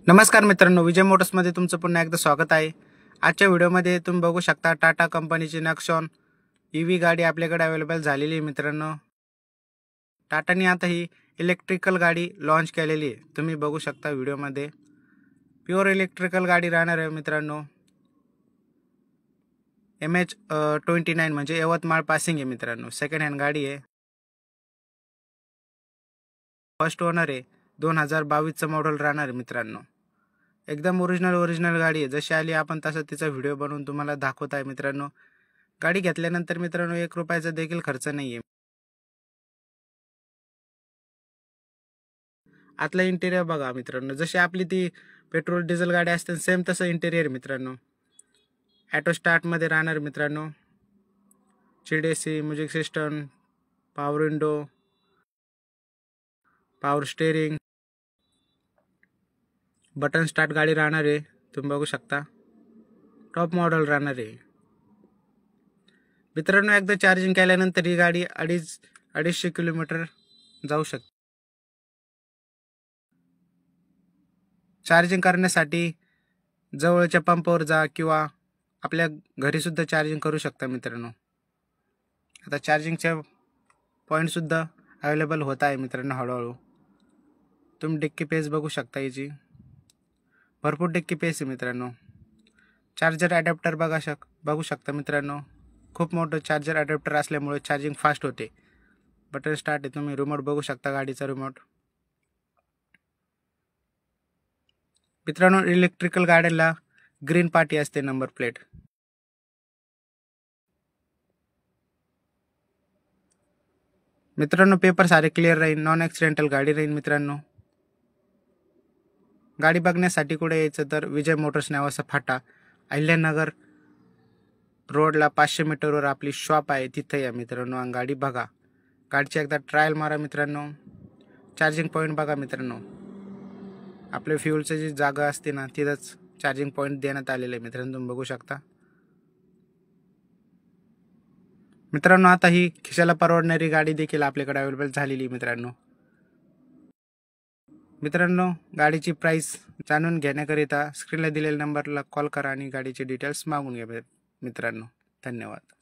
नमस्कार मित्रांनो, विजय मोटर्समध्ये तुमचं पुन्हा एकदा स्वागत आहे। आजच्या व्हिडिओमध्ये तुम्ही बघू शकता टाटा कंपनीची नेक्सॉन ईव्ही गाडी आपल्याकडे अवेलेबल झालेली आहे। मित्रांनो, टाटाने आता ही इलेक्ट्रिकल गाडी लॉन्च केलेली आहे। तुम्ही बघू शकता व्हिडिओमध्ये प्युअर इलेक्ट्रिकल गाडी राहणार आहे। मित्रांनो, MH29 म्हणजे यवतमाळ पासिंग आहे। मित्रांनो, सेकंड हँड गाडी आहे, फर्स्ट ओनर आहे, 2022चं मॉडेल राहणार आहे। मित्रांनो, एकदम ओरिजिनल गाडी आहे। जशी आली आपण तसं तिचा व्हिडिओ बनवून तुम्हाला दाखवत आहे। मित्रांनो, गाडी घेतल्यानंतर मित्रांनो 1 रुपयाचा देखील खर्च नाहीये। आतला इंटेरियर बघा मित्रांनो, जशी आपली ती पेट्रोल डिझेल गाडी असते सेम तसं इंटेरियर मित्रांनो। ऑटो स्टार्ट मध्ये राहणार मित्रांनो, chilled AC, music system, power window, power steering, button start गाडी राहणार आहे। तुम्ही बघू शकता टॉप मॉडेल राहणार आहे। मित्रांनो, एकदा चार्जिंग केल्यानंतर ही गाडी 250 किलोमीटर जाऊ शकते। चार्जिंग करण्यासाठी जवळच्या पंपावर जा किंवा आपल्या घरी सुद्धा चार्जिंग करू शकता। मित्रांनो, आता चार्जिंगचे पॉईंट सुद्धा अवेलेबल होत आहे। मित्रांनो, हळूहळू तुम्ही डिक्की पेस बघू शकता, याची भरपूर डिक्की पेस आहे। मित्रांनो, चार्जर अडॅप्टर बघू शकता। मित्रांनो, खूप मोठं चार्जर अडॅप्टर असल्यामुळे चार्जिंग फास्ट होते। बटन स्टार्ट आहे, तुम्ही रिमोट बघू शकता, गाडीचा रिमोट। मित्रांनो, इलेक्ट्रिकल गाड्याला ग्रीन पाटी असते, नंबर प्लेट। मित्रांनो, पेपर सारे क्लिअर राहील, नॉन ॲक्सिडेंटल गाडी राहील। मित्रांनो, गाडी बघण्यासाठी कुठे यायचं तर विजय मोटर्स नावाचा फाटा, अहिल्यानगर रोडला 500 मीटरवर आपली शॉप आहे, तिथे या मित्रांनो। आणि गाडी बघा, गाडीची एकदा ट्रायल मारा मित्रांनो। चार्जिंग पॉईंट बघा मित्रांनो, आपल्या फ्यूलची जी जागा असते ना तिथंच चार्जिंग पॉईंट देण्यात आलेले आहे। मित्रांनो, तुम्ही बघू शकता। मित्रांनो, आता ही खिशाला परवडणारी गाडी देखील आपल्याकडे अवेलेबल झालेली मित्रांनो। मित्रांनो, गाडीची प्राइस जाणून घेण्याकरिता स्क्रीनला दिलेल्या नंबरला कॉल करा आणि गाडीचे डिटेल्स मागून घ्या मित्रांनो। धन्यवाद।